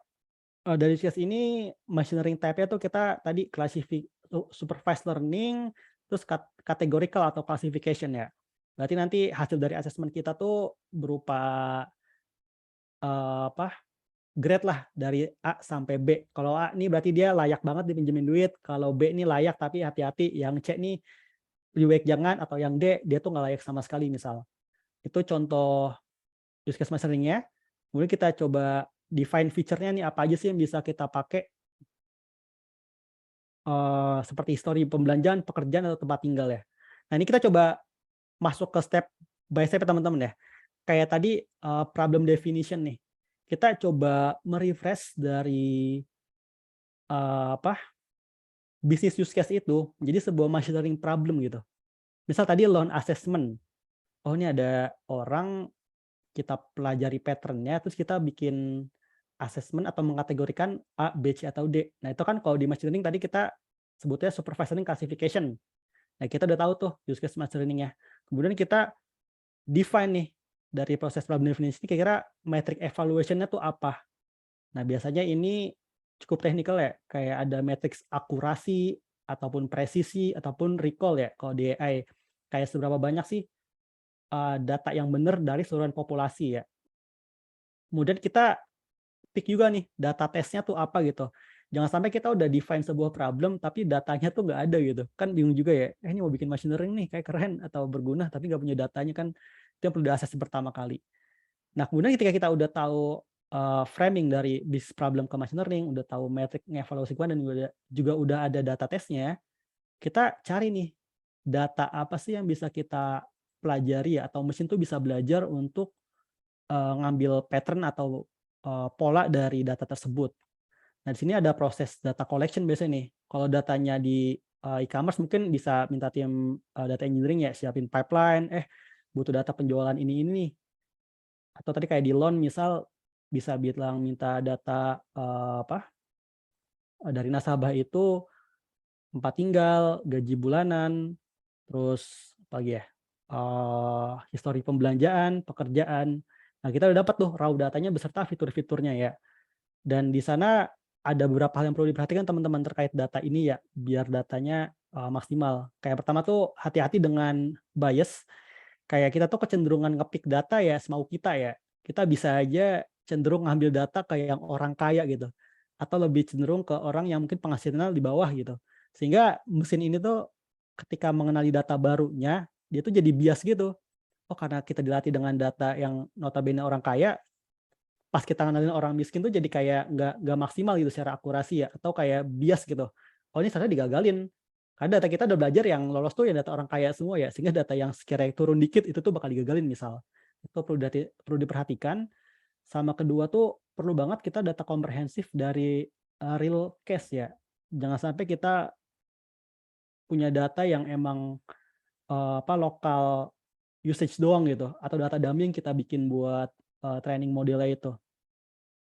dari case ini machine learning type-nya tuh kita tadi supervised learning, terus categorical atau classification ya. Berarti nanti hasil dari assessment kita tuh berupa, apa, grade lah dari A sampai B. Kalau A nih berarti dia layak banget dipinjemin duit, kalau B nih layak tapi hati-hati, yang C nih lebih baik jangan, atau yang D, dia tuh nggak layak sama sekali misal. Itu contoh use case machine learning-nya. Kemudian kita coba define feature-nya nih apa aja sih yang bisa kita pakai, seperti histori pembelanjaan, pekerjaan, atau tempat tinggal ya. Nah, ini kita coba masuk ke step by step ya teman-teman ya. Kayak tadi, problem definition nih. Kita coba refresh dari, apa, bisnis use case itu menjadi sebuah machine learning problem gitu. Misal tadi loan assessment, oh ini ada orang, kita pelajari pattern-nya, terus kita bikin assessment atau mengkategorikan A, B, C, atau D. Nah, itu kan kalau di machine learning tadi kita sebutnya supervised learning classification. Nah, kita udah tahu tuh use case machine learning-nya. Kemudian kita define nih, dari proses problem definition kira-kira metric evaluation-nya tuh apa. Nah, biasanya ini cukup teknikal ya, kayak ada matriks akurasi, ataupun presisi, ataupun recall ya kalau di AI. Kayak seberapa banyak sih, data yang benar dari seluruhan populasi ya. Kemudian kita pick juga nih data testnya tuh apa gitu. Jangan sampai kita udah define sebuah problem tapi datanya tuh nggak ada gitu. Kan bingung juga ya, ini mau bikin machine learning nih kayak keren atau berguna tapi nggak punya datanya kan itu yang perlu di-assess pertama kali. Nah kemudian ketika kita udah tahu, framing dari bis problem ke machine learning, udah tahu metrik ngevaluasi dan juga udah ada data testnya, kita cari nih, data apa sih yang bisa kita pelajari ya atau mesin tuh bisa belajar untuk, ngambil pattern atau, pola dari data tersebut. Nah, di sini ada proses data collection biasanya nih. Kalau datanya di, e-commerce mungkin bisa minta tim, data engineering ya siapin pipeline, butuh data penjualan ini nih. Atau tadi kayak di loan misal bisa bilang minta data, dari nasabah itu tempat tinggal, gaji bulanan, terus apalagi ya, histori pembelanjaan, pekerjaan. Nah, kita udah dapat tuh raw datanya beserta fitur-fiturnya ya. Dan di sana ada beberapa hal yang perlu diperhatikan teman-teman terkait data ini ya, biar datanya, maksimal. Kayak pertama tuh hati-hati dengan bias, kayak kita tuh kecenderungan nge-pick data ya semau kita ya. Kita bisa aja cenderung ngambil data kayak yang orang kaya gitu, atau lebih cenderung ke orang yang mungkin penghasilannya di bawah gitu. Sehingga mesin ini tuh ketika mengenali data barunya, dia tuh jadi bias gitu. Oh karena kita dilatih dengan data yang notabene orang kaya, pas kita ngenalin orang miskin tuh jadi kayak nggak maksimal gitu secara akurasi ya, atau kayak bias gitu. Oh ini ternyata digagalin. Karena data kita udah belajar yang lolos tuh ya data orang kaya semua ya, sehingga data yang sekiranya turun dikit itu tuh bakal digagalin misal. Itu perlu diperhatikan. Sama kedua tuh perlu banget kita data komprehensif dari, real case ya. Jangan sampai kita punya data yang emang, lokal usage doang gitu, atau data dummy yang kita bikin buat, training modelnya itu.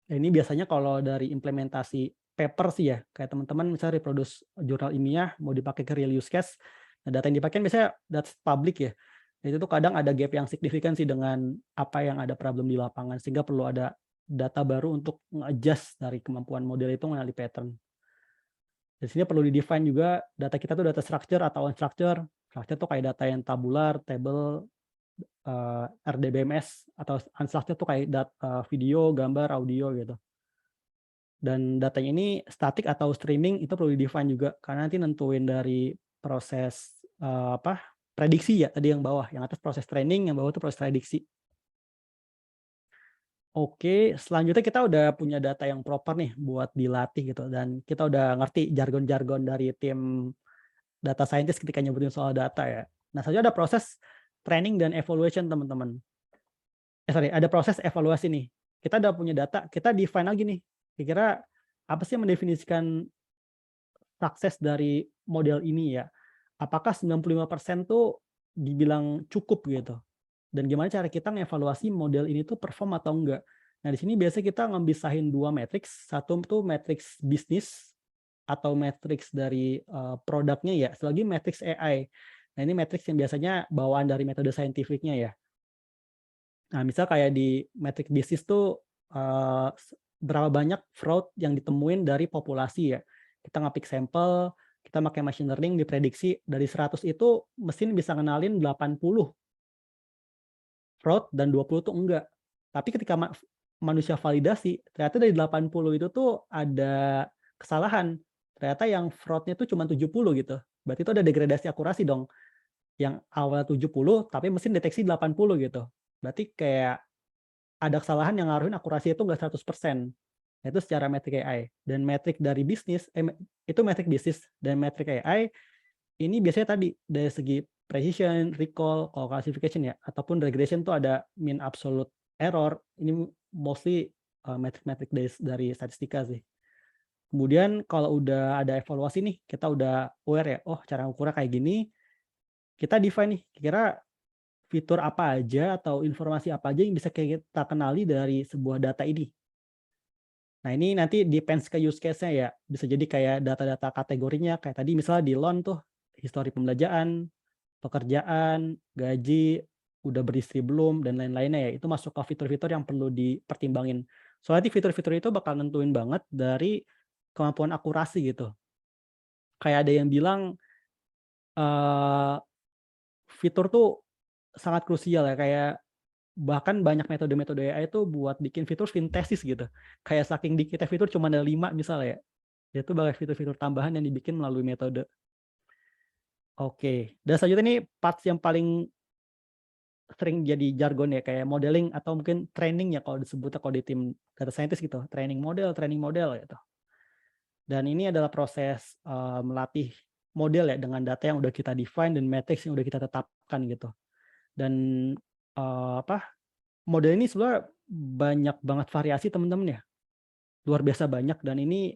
Nah, ini biasanya kalau dari implementasi paper sih ya, kayak teman-teman misalnya reproduce jurnal ilmiah mau dipakai ke real use case, nah data yang dipakai biasanya data public ya. Nah, itu tuh kadang ada gap yang signifikan sih dengan apa yang ada problem di lapangan, sehingga perlu ada data baru untuk nge-adjust dari kemampuan model itu mengenali pattern. Di sini perlu di-define juga data kita tuh data structure atau unstructure. Structure tuh kayak data yang tabular, table, RDBMS, atau unstructured tuh kayak video, gambar, audio gitu. Dan datanya ini static atau streaming itu perlu di-define juga, karena nanti nentuin dari proses, prediksi ya tadi yang bawah, yang atas proses training, yang bawah itu proses prediksi. Oke, selanjutnya kita udah punya data yang proper nih buat dilatih gitu, dan kita udah ngerti jargon-jargon dari tim data scientist ketika nyebutin soal data ya. Nah, selanjutnya ada proses training dan evaluation teman-teman. Sorry, ada proses evaluasi nih. Kita udah punya data, kita define lagi nih, kira-kira apa sih yang mendefinisikan sukses dari model ini ya? Apakah 95% tuh dibilang cukup gitu? Dan gimana cara kita ngevaluasi model ini tuh perform atau enggak? Nah, di sini biasanya kita ngebisahin 2 matriks, satu tuh matriks bisnis atau matriks dari, produknya ya, satu lagi matriks AI. Nah, ini matriks yang biasanya bawaan dari metode saintifiknya ya. Nah, misal kayak di metrik bisnis tuh, berapa banyak fraud yang ditemuin dari populasi ya. Kita nge-pick sampel, kita pakai machine learning, diprediksi dari 100 itu mesin bisa ngenalin 80 fraud dan 20 tuh enggak. Tapi ketika manusia validasi, ternyata dari 80 itu tuh ada kesalahan. Ternyata yang fraud-nya tuh cuma 70 gitu. Berarti itu ada degradasi akurasi dong. Yang awal 70 tapi mesin deteksi 80 gitu. Berarti kayak ada kesalahan yang ngaruhin akurasi itu nggak 100%. Nah, itu secara metrik AI. Dan metrik dari bisnis, itu metrik bisnis dan metrik AI ini biasanya tadi dari segi precision, recall, kalau classification ya, ataupun regression tuh ada mean absolute error. Ini mostly metrik-metrik dari statistika sih. Kemudian kalau udah ada evaluasi nih, kita udah aware ya, oh cara ukurnya kayak gini, kita define nih, kira fitur apa aja atau informasi apa aja yang bisa kita kenali dari sebuah data ini. Nah, ini nanti depends ke use case-nya ya. Bisa jadi kayak data-data kategorinya, kayak tadi misalnya di loan tuh, histori pembelanjaan, pekerjaan, gaji, udah beristri belum, dan lain-lainnya ya. Itu masuk ke fitur-fitur yang perlu dipertimbangin. Soalnya fitur-fitur itu bakal nentuin banget dari kemampuan akurasi gitu. Kayak ada yang bilang, eee, fitur tuh sangat krusial ya, kayak bahkan banyak metode-metode AI itu buat bikin fitur sintesis gitu. Kayak saking dikitnya fitur cuma ada 5 misalnya ya. Itu sebagai fitur-fitur tambahan yang dibikin melalui metode. Oke, dan selanjutnya nih parts yang paling sering jadi jargon ya, kayak modeling atau mungkin training ya kalau disebutnya kalau di tim data scientist gitu, training model gitu. Dan ini adalah proses, melatih model ya dengan data yang udah kita define dan metrics yang udah kita tetapkan gitu. Dan, apa, model ini sebenarnya banyak banget variasi teman-teman ya, luar biasa banyak dan ini,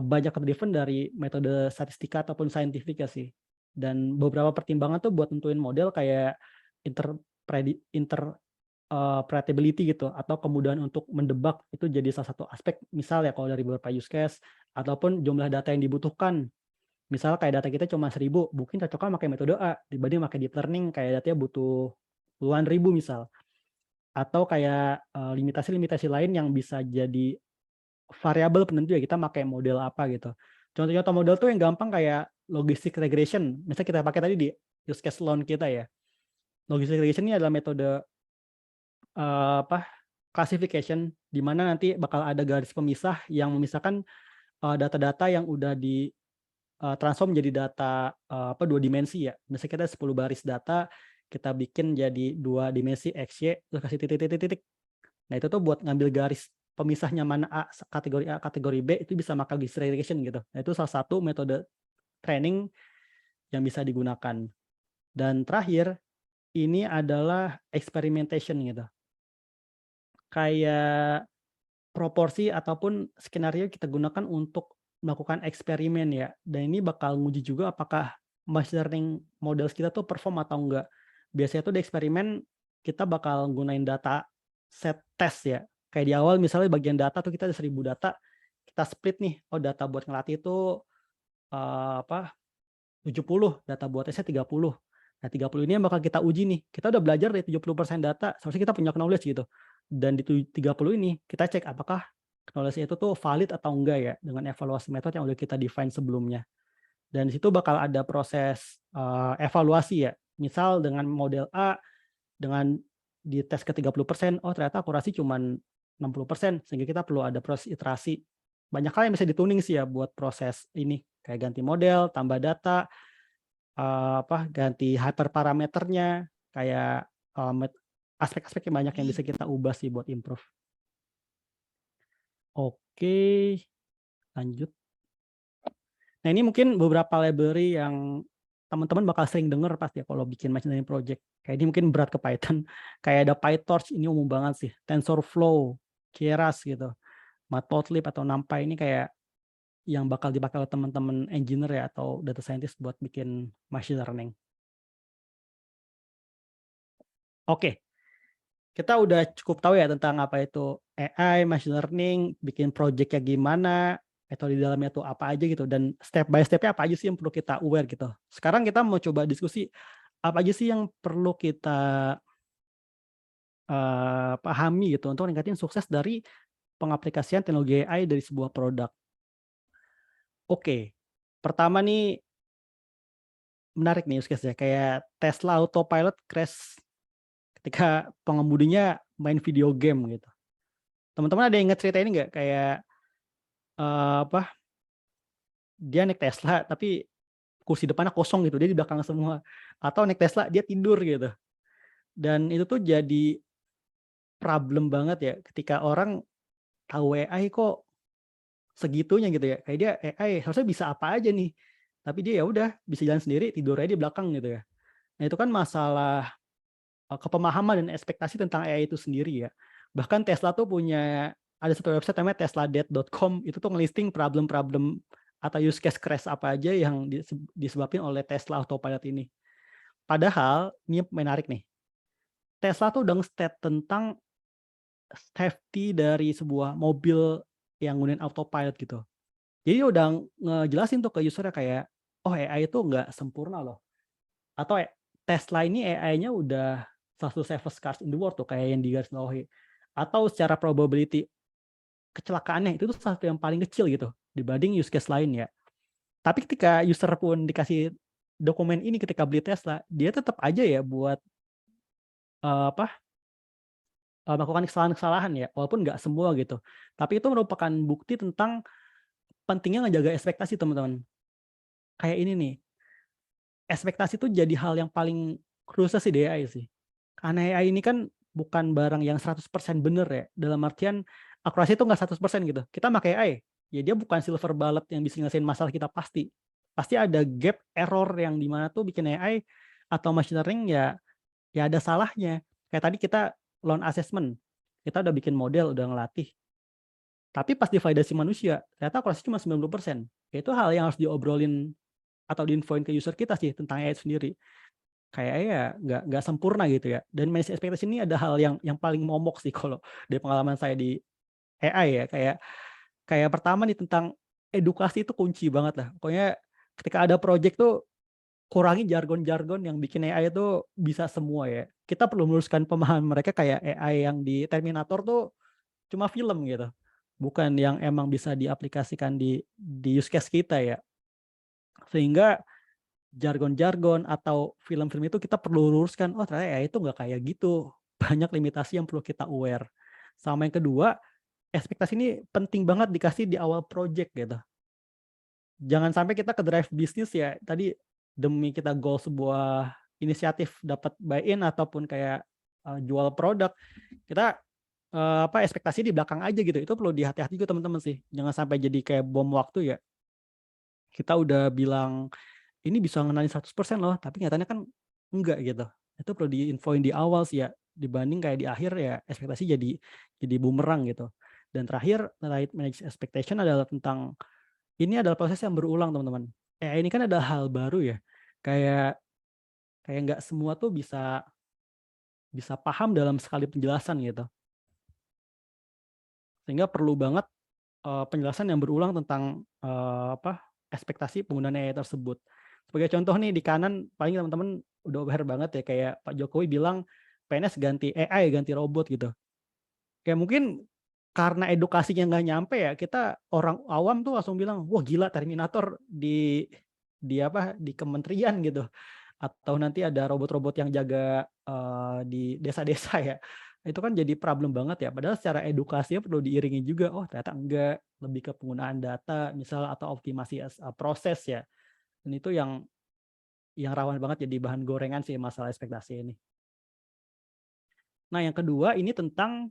banyak driven dari metode statistika ataupun saintifik ya sih. Dan beberapa pertimbangan tuh buat nentuin model kayak interpretability gitu atau kemudahan untuk mendebak itu jadi salah satu aspek. Misal ya kalau dari beberapa use case ataupun jumlah data yang dibutuhkan. Misal kayak data kita cuma 1.000, mungkin cocoknya pakai metode A dibanding pakai deep learning kayak datanya butuh puluhan ribu misal. Atau kayak, limitasi-limitasi lain yang bisa jadi variabel penentu ya kita pakai model apa gitu. Contoh-contoh model tuh yang gampang kayak logistic regression. Misalnya kita pakai tadi di use case loan kita ya. Logistic regression ini adalah metode, apa, classification di mana nanti bakal ada garis pemisah yang memisahkan, data-data yang udah di, transform jadi data, apa, 2 dimensi ya. Misalnya kita 10 baris data, kita bikin jadi 2 dimensi X, Y, terus kasih titik titik titik. Nah, itu tuh buat ngambil garis pemisahnya mana A, kategori B, itu bisa pakai logistic regression gitu. Nah, itu salah satu metode training yang bisa digunakan. Dan terakhir, ini adalah experimentation gitu. Kayak proporsi ataupun skenario kita gunakan untuk melakukan eksperimen ya, dan ini bakal nguji juga apakah machine learning models kita tuh perform atau enggak. Biasanya tuh di eksperimen kita bakal gunain data set test ya, kayak di awal misalnya bagian data tuh kita ada 1.000 data, kita split nih, oh data buat ngelatih itu, apa, 70, data buat tesnya 30. Nah 30 ini yang bakal kita uji nih, kita udah belajar dari 70% data, seharusnya kita punya knowledge gitu. Dan di 30 ini kita cek apakah knowledge itu tuh valid atau enggak ya, dengan evaluasi metode yang udah kita define sebelumnya. Dan di situ bakal ada proses, evaluasi ya. Misal dengan model A, dengan dites ke 30%, oh ternyata akurasi cuman 60%, sehingga kita perlu ada proses iterasi. Banyak hal yang bisa dituning sih ya buat proses ini, kayak ganti model, tambah data, apa, ganti hyperparameternya, kayak, aspek-aspek yang banyak yang bisa kita ubah sih buat improve. Oke, lanjut. Nah, ini mungkin beberapa library yang teman-teman bakal sering denger pasti ya kalau bikin machine learning project. Kayak ini mungkin berat ke Python, kayak ada PyTorch, ini umum banget sih, TensorFlow, Keras gitu, Matplotlib atau NumPy ini kayak yang bakal dipakai oleh teman-teman engineer ya atau data scientist buat bikin machine learning. Oke, kita udah cukup tahu ya tentang apa itu AI, machine learning, bikin project-nya gimana, metode di dalamnya tuh apa aja gitu, dan step by step-nya apa aja sih yang perlu kita aware gitu. Sekarang kita mau coba diskusi, apa aja sih yang perlu kita, pahami gitu untuk ningkatin sukses dari pengaplikasian teknologi AI dari sebuah produk. Oke, pertama nih menarik nih use case-nya, kayak Tesla Autopilot crash ketika pengemudinya main video game gitu. Teman-teman ada yang inget cerita ini nggak? Kayak, apa, dia naik Tesla tapi kursi depannya kosong gitu, dia di belakang semua. Atau naik Tesla dia tidur gitu. Dan itu tuh jadi problem banget ya ketika orang tahu AI kok segitunya gitu ya. Kayak dia AI harusnya bisa apa aja nih. Tapi dia ya udah bisa jalan sendiri, tidur aja di belakang gitu ya. Nah itu kan masalah, kepemahaman dan ekspektasi tentang AI itu sendiri ya. Bahkan Tesla tuh punya ada satu website namanya tesladeath.com, itu tuh ngelisting problem-problem atau use case crash apa aja yang disebabkan oleh Tesla Autopilot ini. Padahal ini menarik nih, Tesla tuh udah nge-state tentang safety dari sebuah mobil yang nggunain autopilot gitu. Jadi dia udah ngejelasin tuh ke user-nya kayak, "Oh AI itu nggak sempurna loh." Atau Tesla ini AI-nya udah salah satu safest cars in the world tuh kayak yang digarisbawahi. Atau secara probability kecelakaannya itu tuh salah satu yang paling kecil gitu dibanding use case lain ya. Tapi ketika user pun dikasih dokumen ini ketika beli Tesla, dia tetap aja ya buat, apa, melakukan kesalahan-kesalahan ya, walaupun nggak semua gitu. Tapi itu merupakan bukti tentang pentingnya ngejaga ekspektasi teman-teman. Kayak ini nih, ekspektasi itu jadi hal yang paling krusial sih di AI sih. Karena AI ini kan bukan barang yang 100% bener ya, dalam artian akurasi itu nggak 100% gitu. Kita pakai AI, ya dia bukan silver bullet yang bisa nyelesain masalah kita pasti. Pasti ada gap, error yang di mana tuh bikin AI atau machine learning ya ada salahnya. Kayak tadi kita loan assessment, kita udah bikin model, udah ngelatih. Tapi pas divalidasi manusia, ternyata akurasi cuma 90%. Ya itu hal yang harus diobrolin atau diinfoin ke user kita sih tentang AI sendiri. Kayaknya ya nggak sempurna gitu ya. Dan manage expectation ini ada hal yang paling momok sih kalau dari pengalaman saya di AI ya. Kayak pertama nih tentang edukasi itu kunci banget lah. Pokoknya ketika ada project tuh kurangi jargon-jargon yang bikin AI itu bisa semua ya. Kita perlu meluruskan pemahaman mereka kayak AI yang di Terminator tuh cuma film gitu. Bukan yang emang bisa diaplikasikan di use case kita ya. Sehingga jargon-jargon atau film-film itu kita perlu luruskan, oh ternyata AI itu nggak kayak gitu. Banyak limitasi yang perlu kita aware. Sama yang kedua, ekspektasi ini penting banget dikasih di awal project gitu. Jangan sampai kita ke drive bisnis ya, tadi demi kita goal sebuah inisiatif dapat buy-in ataupun kayak jual produk, kita ekspektasi di belakang aja gitu. Itu perlu dihati-hati juga teman-teman sih. Jangan sampai jadi kayak bom waktu ya. Kita udah bilang ini bisa ngenalin 100% loh, tapi nyatanya kan enggak gitu. Itu perlu diinfoin di awal sih ya, dibanding kayak di akhir ya ekspektasi jadi bumerang gitu. Dan terakhir, terkait manage expectation adalah tentang ini adalah proses yang berulang teman-teman. AI ini kan ada hal baru ya, kayak kayak nggak semua tuh bisa bisa paham dalam sekali penjelasan gitu. Sehingga perlu banget penjelasan yang berulang tentang ekspektasi penggunaan AI tersebut. Sebagai contoh nih di kanan paling teman-teman udah aware banget ya kayak Pak Jokowi bilang PNS ganti AI, ganti robot gitu. Kayak mungkin karena edukasinya nggak nyampe ya, kita orang awam tuh langsung bilang, wah gila Terminator di kementerian gitu. Atau nanti ada robot-robot yang jaga di desa-desa ya. Itu kan jadi problem banget ya. Padahal secara edukasinya perlu diiringi juga. Oh ternyata enggak, lebih ke penggunaan data misal atau optimasi proses ya. Dan itu yang rawan banget jadi bahan gorengan sih masalah ekspektasi ini. Nah yang kedua ini tentang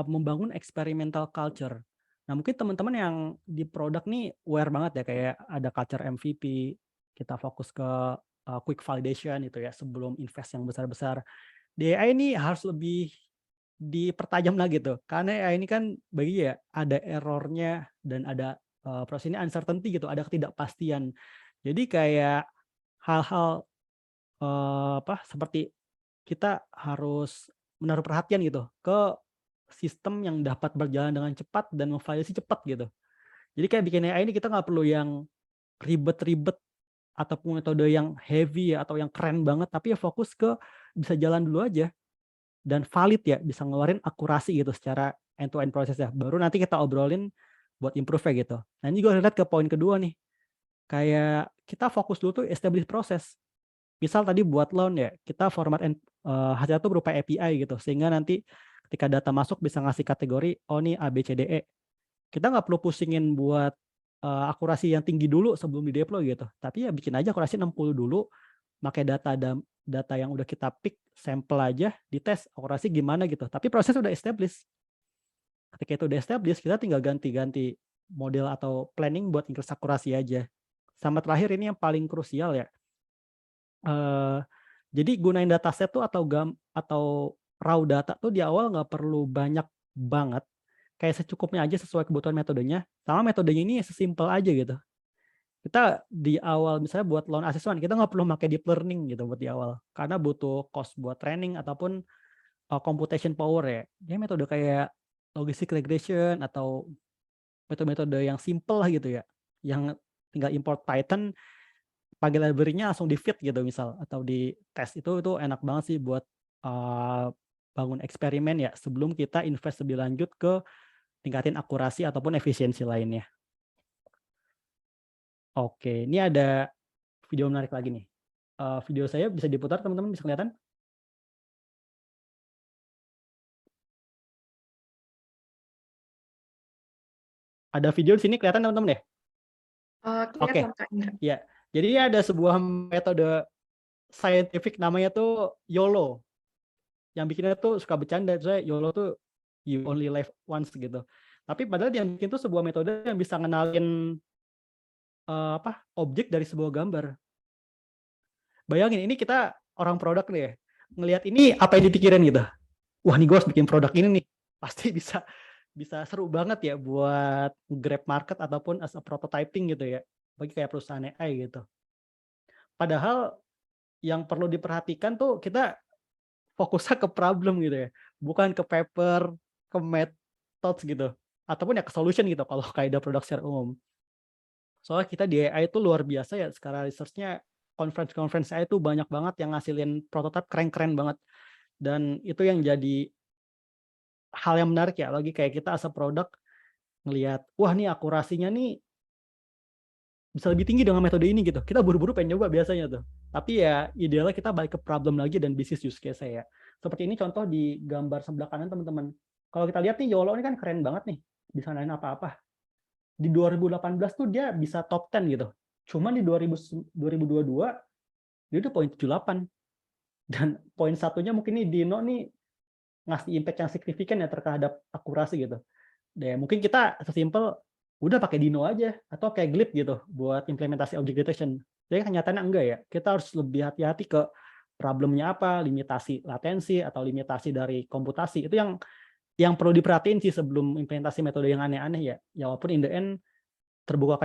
membangun experimental culture. Nah mungkin teman-teman yang di produk nih aware banget ya kayak ada culture MVP, kita fokus ke quick validation itu ya sebelum invest yang besar-besar. Di AI ini harus lebih dipertajam lagi tuh, karena AI ini kan bagi ya ada errornya dan ada proses ini uncertainty gitu, ada ketidakpastian. Jadi kayak hal-hal seperti kita harus menaruh perhatian gitu ke sistem yang dapat berjalan dengan cepat dan memvalidasi cepat gitu. Jadi kayak bikin AI ini kita nggak perlu yang ribet-ribet ataupun metode yang heavy ya atau yang keren banget, tapi ya fokus ke bisa jalan dulu aja dan valid ya, bisa ngeluarin akurasi gitu secara end to end prosesnya. Baru nanti kita obrolin buat improve-nya gitu. Nah ini juga relate ke poin kedua nih. Kayak kita fokus dulu tuh establish proses. Misal tadi buat loan ya, kita format hasilnya tuh berupa API gitu, sehingga nanti ketika data masuk bisa ngasih kategori, oh nih A, B, C, D, E. Kita nggak perlu pusingin buat akurasi yang tinggi dulu sebelum di deploy gitu. Tapi ya bikin aja akurasi 60 dulu, pakai data yang udah kita pick, sampel aja, dites akurasi gimana gitu. Tapi proses udah established. Ketika itu udah established, kita tinggal ganti-ganti model atau planning buat increase akurasi aja. Sama terakhir ini yang paling krusial ya. Jadi gunain dataset tuh atau raw data tuh di awal nggak perlu banyak banget, kayak secukupnya aja sesuai kebutuhan metodenya, sama metodenya ini sesimpel aja gitu. Kita di awal misalnya buat loan assessment, kita nggak perlu pakai deep learning gitu buat di awal, karena butuh cost buat training ataupun computation power ya. Dia metode kayak logistic regression atau metode-metode yang simple lah gitu ya, yang tinggal import Python, pakai library-nya langsung di-feed gitu misal atau di tes itu enak banget sih buat bangun eksperimen ya sebelum kita invest lebih lanjut ke tingkatin akurasi ataupun efisiensi lainnya. Oke, ini ada video menarik lagi nih. Video saya bisa diputar teman-teman, bisa kelihatan? Ada video di sini kelihatan teman-teman ya? Oke, Kelihatan Kak Indra. ya. Jadi ada sebuah metode scientific namanya tuh YOLO. Yang bikinnya tuh suka bercanda, saya YOLO tuh you only live once gitu. Tapi padahal yang bikin tuh sebuah metode yang bisa ngenalin objek dari sebuah gambar. Bayangin ini kita orang produk nih ya, ngelihat ini apa yang dipikirin gitu. Wah nih gue harus bikin produk ini nih, pasti bisa seru banget ya buat grab market ataupun as a prototyping gitu ya, bagi kayak perusahaan AI gitu. Padahal yang perlu diperhatikan tuh kita fokusnya ke problem gitu ya, bukan ke paper, ke methods gitu, ataupun ya ke solution gitu kalau kaidah produk secara umum. Soalnya kita di AI itu luar biasa ya, sekarang research-nya conference AI itu banyak banget yang ngasilin prototype keren-keren banget. Dan itu yang jadi hal yang menarik ya, lagi kayak kita as a product ngelihat, wah nih akurasinya nih bisa lebih tinggi dengan metode ini gitu. Kita buru-buru pengen nyoba biasanya tuh. Tapi ya idealnya kita balik ke problem lagi dan business use case ya. Seperti ini contoh di gambar sebelah kanan teman-teman. Kalau kita lihat nih YOLO ini kan keren banget nih, bisa nanya apa-apa. Di 2018 tuh dia bisa top 10 gitu. Cuman di 2022 dia udah poin 78. Dan poin satunya mungkin nih Dino nih ngasih impact yang signifikan ya terhadap akurasi gitu. Dan mungkin kita sesimpel udah pakai Dino aja atau kayak Glib gitu buat implementasi object detection. Jadi kenyataannya enggak ya. Kita harus lebih hati-hati ke problemnya apa, limitasi latensi atau limitasi dari komputasi. Itu yang perlu diperhatiin sih sebelum implementasi metode yang aneh-aneh ya. Ya walaupun in the end terbuka